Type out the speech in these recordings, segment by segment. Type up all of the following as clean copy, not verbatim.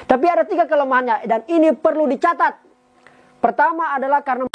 Tapi ada 3 kelemahannya dan ini perlu dicatat. Pertama adalah karena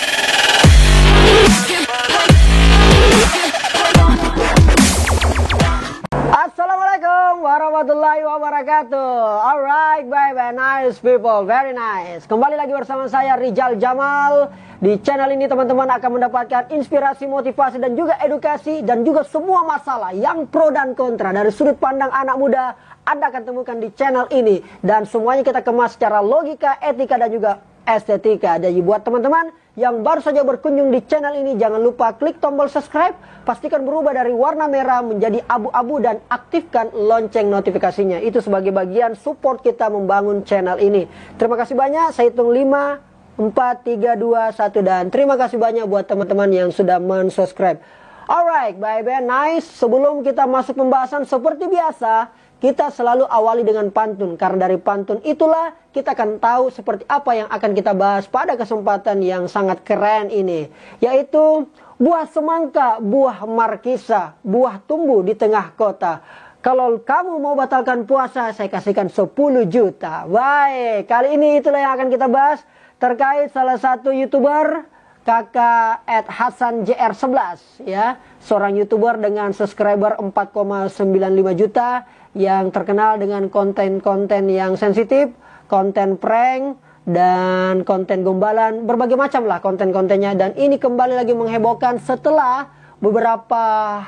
Assalamualaikum warahmatullahi wabarakatuh. Alright, bye nice people, very nice. Kembali lagi bersama saya Rijal Jamal. Di channel ini teman-teman akan mendapatkan inspirasi, motivasi dan juga edukasi dan juga semua masalah yang pro dan kontra dari sudut pandang anak muda Anda akan temukan di channel ini, dan semuanya kita kemas secara logika, etika dan juga estetika. Jadi buat teman-teman yang baru saja berkunjung di channel ini, jangan lupa klik tombol subscribe, pastikan berubah dari warna merah menjadi abu-abu dan aktifkan lonceng notifikasinya. Itu sebagai bagian support kita membangun channel ini. Terima kasih banyak. Saya hitung 5, 4, 3, 2, 1 dan terima kasih banyak buat teman-teman yang sudah mensubscribe. Alright, bye nice. Sebelum kita masuk pembahasan seperti biasa, kita selalu awali dengan pantun, karena dari pantun itulah kita akan tahu seperti apa yang akan kita bahas pada kesempatan yang sangat keren ini, yaitu buah semangka, buah markisa, buah tumbuh di tengah kota. Kalau kamu mau batalkan puasa, saya kasihkan 10 juta. Baik, kali ini itulah yang akan kita bahas terkait salah satu YouTuber, kakak @HasanJR11 ya, seorang YouTuber dengan subscriber 4,95 juta yang terkenal dengan konten-konten yang sensitif, konten prank dan konten gombalan, berbagai macam lah konten-kontennya. Dan ini kembali lagi menghebohkan setelah beberapa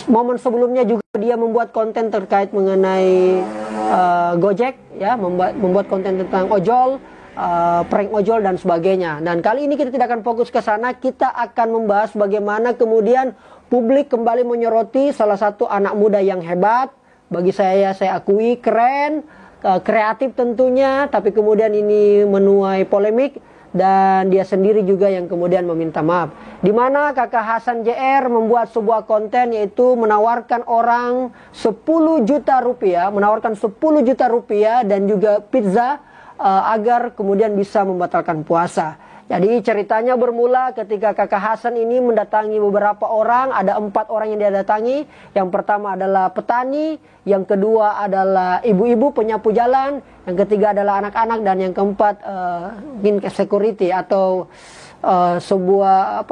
momen sebelumnya juga dia membuat konten terkait mengenai Gojek ya, membuat konten tentang ojol, prank ojol dan sebagainya. Dan kali ini kita tidak akan fokus ke sana, kita akan membahas bagaimana kemudian publik kembali menyoroti salah satu anak muda yang hebat. Bagi saya akui keren, kreatif tentunya, tapi kemudian ini menuai polemik dan dia sendiri juga yang kemudian meminta maaf. Di mana kakak Hasan JR membuat sebuah konten, yaitu menawarkan orang 10 juta rupiah, dan juga pizza agar kemudian bisa membatalkan puasa. Jadi ceritanya bermula ketika kakak Hasan ini mendatangi beberapa orang, ada 4 orang yang dia datangi. Yang pertama adalah petani, yang kedua adalah ibu-ibu penyapu jalan, yang ketiga adalah anak-anak, dan yang keempat security atau sebuah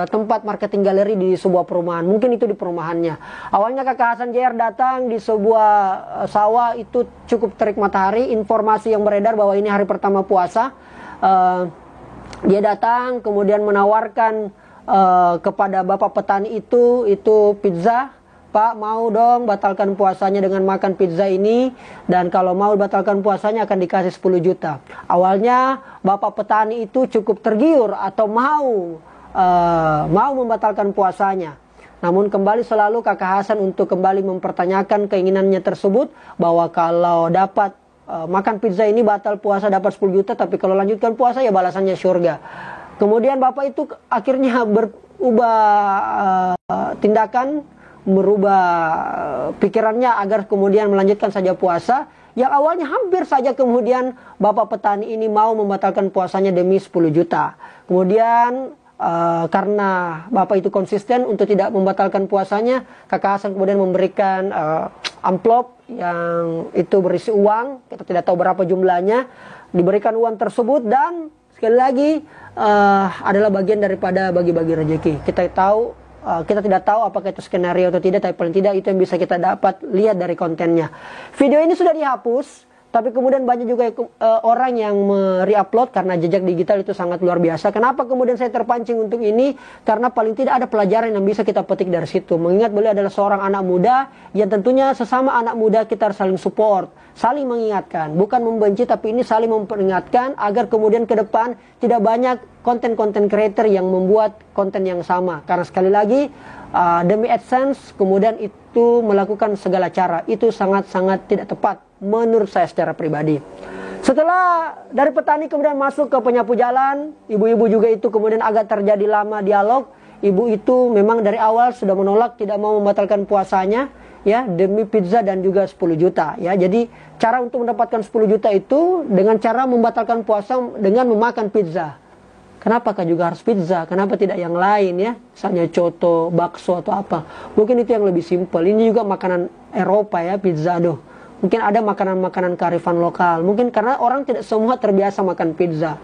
tempat marketing galeri di sebuah perumahan. Mungkin itu di perumahannya. Awalnya kakak Hasan JR datang di sebuah sawah, itu cukup terik matahari. Informasi yang beredar bahwa ini hari pertama puasa. Dia datang kemudian menawarkan kepada bapak petani itu pizza. Pak, mau dong batalkan puasanya dengan makan pizza ini, dan kalau mau batalkan puasanya akan dikasih 10 juta. Awalnya bapak petani itu cukup tergiur atau mau membatalkan puasanya. Namun kembali selalu kakak Hasan untuk kembali mempertanyakan keinginannya tersebut, bahwa kalau dapat makan pizza ini batal puasa dapat 10 juta, tapi kalau lanjutkan puasa ya balasannya surga. Kemudian bapak itu akhirnya berubah tindakan, merubah pikirannya agar kemudian melanjutkan saja puasa. Yang awalnya hampir saja kemudian bapak petani ini mau membatalkan puasanya demi 10 juta. Kemudian karena bapak itu konsisten untuk tidak membatalkan puasanya, kakak Hasan kemudian memberikan amplop yang itu berisi uang, kita tidak tahu berapa jumlahnya, diberikan uang tersebut, dan sekali lagi adalah bagian daripada bagi-bagi rezeki. Kita tidak tahu apakah itu skenario atau tidak, tapi paling tidak itu yang bisa kita dapat lihat dari kontennya. Video ini sudah dihapus, tapi kemudian banyak juga orang yang re-upload karena jejak digital itu sangat luar biasa. Kenapa kemudian saya terpancing untuk ini? Karena paling tidak ada pelajaran yang bisa kita petik dari situ. Mengingat beliau adalah seorang anak muda yang tentunya sesama anak muda kita harus saling support, saling mengingatkan, bukan membenci, tapi ini saling memperingatkan agar kemudian ke depan tidak banyak konten-konten creator yang membuat konten yang sama. Karena sekali lagi demi AdSense kemudian itu melakukan segala cara, itu sangat-sangat tidak tepat menurut saya secara pribadi. Setelah dari petani kemudian masuk ke penyapu jalan, ibu-ibu juga itu kemudian agak terjadi lama dialog. Ibu itu memang dari awal sudah menolak, tidak mau membatalkan puasanya ya demi pizza dan juga 10 juta ya. Jadi cara untuk mendapatkan 10 juta itu dengan cara membatalkan puasa dengan memakan pizza. Kenapakah juga harus pizza? Kenapa tidak yang lain ya? Misalnya coto, bakso atau apa. Mungkin itu yang lebih simpel. Ini juga makanan Eropa ya, pizza. Aduh, Mungkin ada makanan-makanan kearifan lokal. Mungkin karena orang tidak semua terbiasa makan pizza.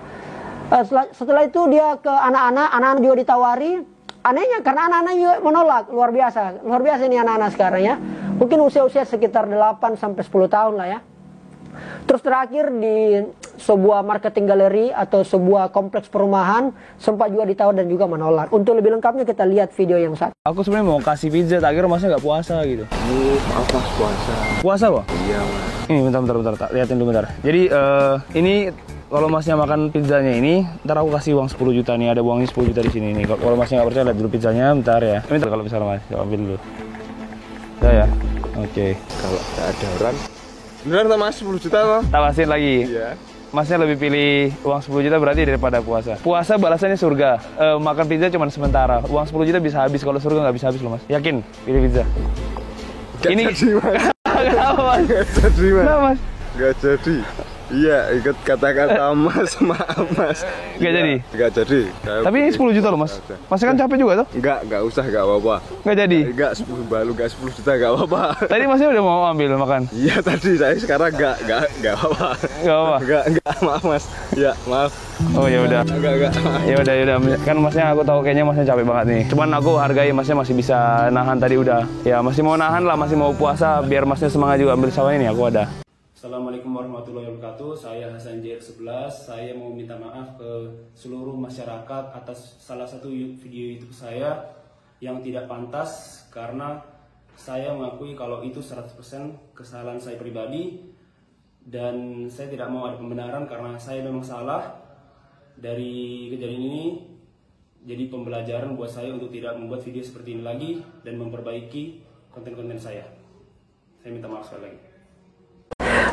Setelah itu dia ke anak-anak juga ditawari. Anehnya karena anak-anak juga menolak. Luar biasa ini anak-anak sekarang ya. Mungkin usia-usia sekitar 8 sampai 10 tahun lah ya. Terus terakhir di sebuah marketing galeri atau sebuah kompleks perumahan sempat juga ditawar dan juga menolak. Untuk lebih lengkapnya kita lihat video yang satu. Aku sebenarnya mau kasih pizza, tak kira masnya nggak puasa gitu. Maaf mas, puasa. Puasa Pak? Iya mas. Ini bentar, tak liatin dulu bentar. Jadi ini kalau masnya makan pizzanya ini, ntar aku kasih uang 10 juta nih, ada uangnya 10 juta di sini nih. Kalau masnya nggak percaya lihat dulu pizzanya, bentar ya. Bentar kalau misalnya mas, ambil dulu. Udah ya, oke. Kalau nggak ada orang, beneran tak mas 10 juta loh. Tak kasihin lagi. Iya. Masnya lebih pilih uang 10 juta berarti daripada puasa. Puasa balasannya surga. Makan pizza cuma sementara. Uang 10 juta bisa habis, kalau surga nggak bisa habis loh mas. Yakin? Pilih pizza. Gak Ini jadi mas. kenapa mas? Gak jadi mas. Kenapa mas? Gak jadi. Iya, ikut kata-kata mas, maaf mas. Gak jadi? Gak jadi. Tapi ini 10 juta loh mas. Masnya kan capek juga tuh? Gak usah, gak apa-apa. Gak jadi? Gak 10 balu, gak 10 juta, gak apa-apa. Tadi masnya udah mau ambil makan? Iya tadi, saya sekarang gak apa-apa. Gak apa? Gak, maaf mas. Ya, maaf. Oh ya udah. Gak. Ya udah. Kan masnya aku tahu kayaknya masnya capek banget nih. Cuman aku hargai masnya masih bisa nahan tadi udah. Ya masih mau nahan lah, masih mau puasa biar masnya semangat juga ambil sawah ini aku ada. Assalamualaikum warahmatullahi wabarakatuh. Saya Hasan JR11. Saya mau minta maaf ke seluruh masyarakat atas salah satu video YouTube saya yang tidak pantas karena saya mengakui kalau itu 100% kesalahan saya pribadi dan saya tidak mau ada pembenaran karena saya memang salah dari kejadian ini. Jadi pembelajaran buat saya untuk tidak membuat video seperti ini lagi dan memperbaiki konten-konten saya. Saya minta maaf sekali lagi.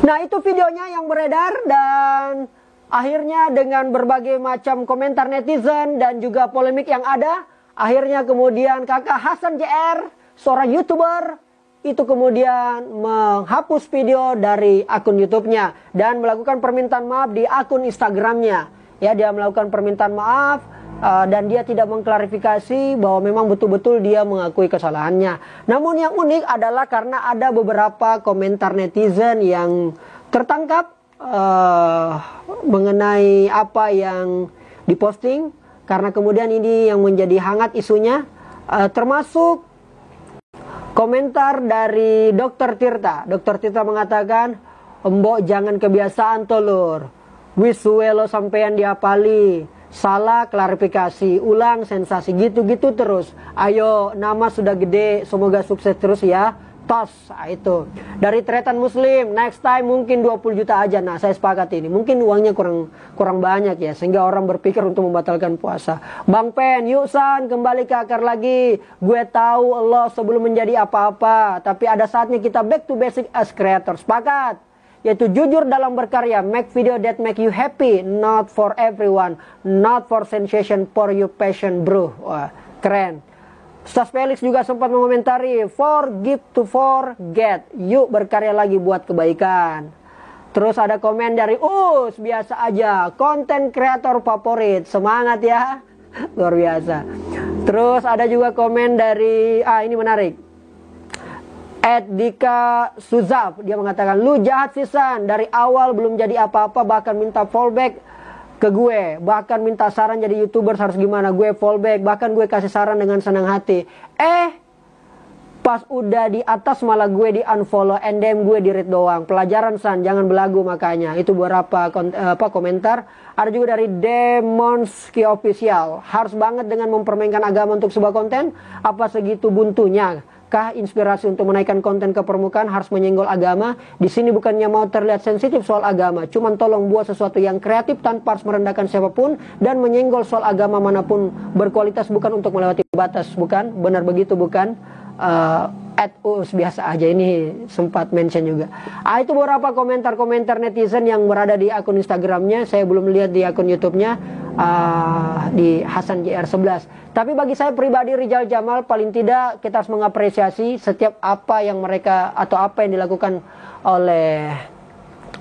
Nah itu videonya yang beredar dan akhirnya dengan berbagai macam komentar netizen dan juga polemik yang ada, akhirnya kemudian kakak Hasan JR, seorang YouTuber, itu kemudian menghapus video dari akun YouTube-nya dan melakukan permintaan maaf di akun Instagram-nya. Ya, dia melakukan permintaan maaf dan dia tidak mengklarifikasi bahwa memang betul-betul dia mengakui kesalahannya. Namun yang unik adalah karena ada beberapa komentar netizen yang tertangkap mengenai apa yang diposting, karena kemudian ini yang menjadi hangat isunya, termasuk komentar dari Dr. Tirta. Dr. Tirta mengatakan, "Mbok jangan kebiasaan tolur. Wisuelo sampean diapali. Salah klarifikasi, ulang sensasi, gitu-gitu terus. Ayo, nama sudah gede, semoga sukses terus ya. Tos." Itu. Dari Tretan Muslim, next time mungkin 20 juta aja. Nah, saya sepakat ini. Mungkin uangnya kurang banyak ya, sehingga orang berpikir untuk membatalkan puasa. Bang Pen, yuk San, kembali ke akar lagi. Gue tahu Allah sebelum menjadi apa-apa, tapi ada saatnya kita back to basic as creator. Sepakat. Yaitu jujur dalam berkarya, make video that make you happy, not for everyone, not for sensation, for your passion bro. Wah, keren. Ustaz Felix juga sempat mengomentari, forgive to forget, yuk berkarya lagi buat kebaikan. Terus ada komen dari Us, biasa aja, konten kreator favorit, semangat ya. Luar biasa. Terus ada juga komen dari, ini menarik, Dika Suzaf, dia mengatakan, "Lu jahat sih San, dari awal belum jadi apa-apa bahkan minta fallback ke gue, bahkan minta saran jadi YouTuber harus gimana, gue fallback, bahkan gue kasih saran dengan senang hati. Pas udah di atas malah gue di unfollow, NDM gue di read doang. Pelajaran San, jangan belagu makanya." Itu beberapa komentar. Ada juga dari Demonski Official, "Harus banget dengan mempermainkan agama untuk sebuah konten, apa segitu buntunya? Kah inspirasi untuk menaikkan konten ke permukaan harus menyenggol agama? Di sini bukannya mau terlihat sensitif soal agama, cuman tolong buat sesuatu yang kreatif tanpa harus merendahkan siapapun dan menyenggol soal agama manapun, berkualitas bukan untuk melewati batas, bukan? Benar begitu bukan?" Biasa aja, ini sempat mention juga. Itu beberapa komentar-komentar netizen yang berada di akun Instagramnya. Saya belum lihat di akun YouTube-nya di Hasan JR11. Tapi bagi saya pribadi, Rizal Jamal, paling tidak kita harus mengapresiasi setiap apa yang mereka atau apa yang dilakukan oleh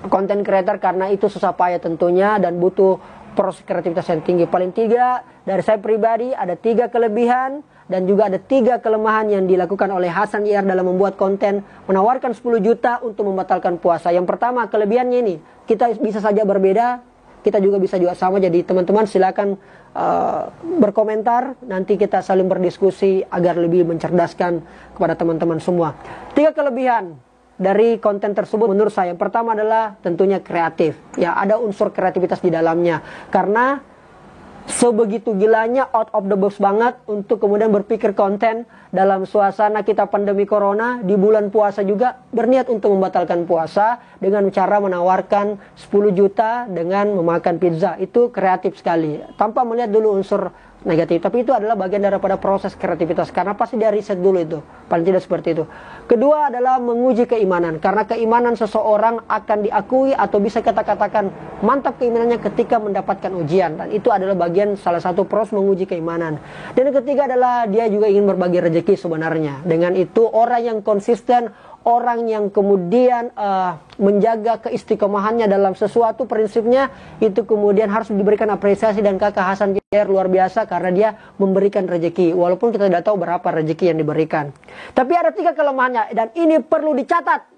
konten creator, karena itu susah payah tentunya dan butuh proses kreativitas yang tinggi. Paling tidak dari saya pribadi ada 3 kelebihan, dan juga ada 3 kelemahan yang dilakukan oleh Hasan IR dalam membuat konten menawarkan 10 juta untuk membatalkan puasa. Yang pertama, kelebihannya ini, kita bisa saja berbeda, kita juga bisa sama. Jadi teman-teman silakan berkomentar, nanti kita saling berdiskusi agar lebih mencerdaskan kepada teman-teman semua. 3 kelebihan dari konten tersebut menurut saya. Yang pertama adalah tentunya kreatif. Ya, ada unsur kreativitas di dalamnya. Karena sebegitu gilanya, out of the box banget untuk kemudian berpikir konten dalam suasana kita pandemi corona, di bulan puasa juga berniat untuk membatalkan puasa dengan cara menawarkan 10 juta dengan memakan pizza. Itu kreatif sekali, tanpa melihat dulu unsur negatif, tapi itu adalah bagian daripada proses kreativitas, karena pasti dia riset dulu itu, paling tidak seperti itu. Kedua adalah menguji keimanan, karena keimanan seseorang akan diakui atau bisa kita katakan mantap keimanannya ketika mendapatkan ujian, dan itu adalah bagian salah satu proses menguji keimanan. Dan yang ketiga adalah dia juga ingin berbagi rezeki sebenarnya. Dengan itu orang yang konsisten, orang yang kemudian menjaga keistiqomahannya dalam sesuatu prinsipnya, itu kemudian harus diberikan apresiasi. Dan kakak Hasan JR luar biasa karena dia memberikan rezeki, walaupun kita tidak tahu berapa rezeki yang diberikan. Tapi ada 3 kelemahannya dan ini perlu dicatat.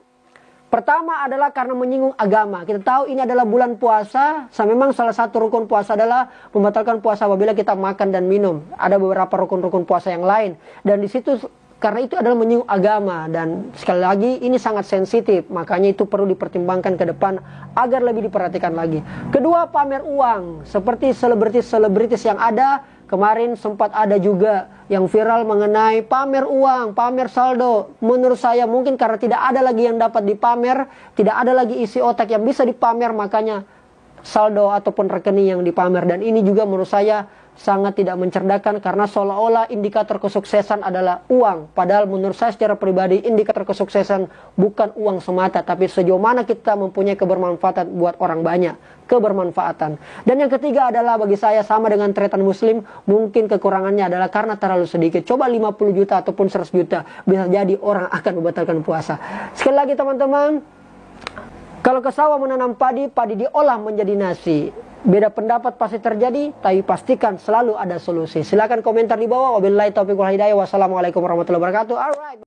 Pertama adalah karena menyinggung agama. Kita tahu ini adalah bulan puasa, memang salah satu rukun puasa adalah membatalkan puasa apabila kita makan dan minum. Ada beberapa rukun-rukun puasa yang lain, dan di situ karena itu adalah menyinggung agama, dan sekali lagi ini sangat sensitif, makanya itu perlu dipertimbangkan ke depan agar lebih diperhatikan lagi. Kedua, pamer uang seperti selebritis yang ada. Kemarin sempat ada juga yang viral mengenai pamer uang, pamer saldo. Menurut saya mungkin karena tidak ada lagi yang dapat dipamer, tidak ada lagi isi otak yang bisa dipamer, makanya saldo ataupun rekening yang dipamer. Dan ini juga menurut saya sangat tidak mencerdakan, karena seolah-olah indikator kesuksesan adalah uang. Padahal menurut saya secara pribadi indikator kesuksesan bukan uang semata, tapi sejauh mana kita mempunyai kebermanfaatan buat orang banyak, kebermanfaatan. Dan yang ketiga adalah bagi saya sama dengan tretan muslim, mungkin kekurangannya adalah karena terlalu sedikit. Coba 50 juta ataupun 100 juta, bisa jadi orang akan membatalkan puasa. Sekali lagi teman-teman, kalau ke sawah menanam padi, padi diolah menjadi nasi. Beda pendapat pasti terjadi, tapi pastikan selalu ada solusi. Silakan komentar di bawah. Wabillahi taufiq wal hidayah. Wassalamualaikum warahmatullahi wabarakatuh. Alright.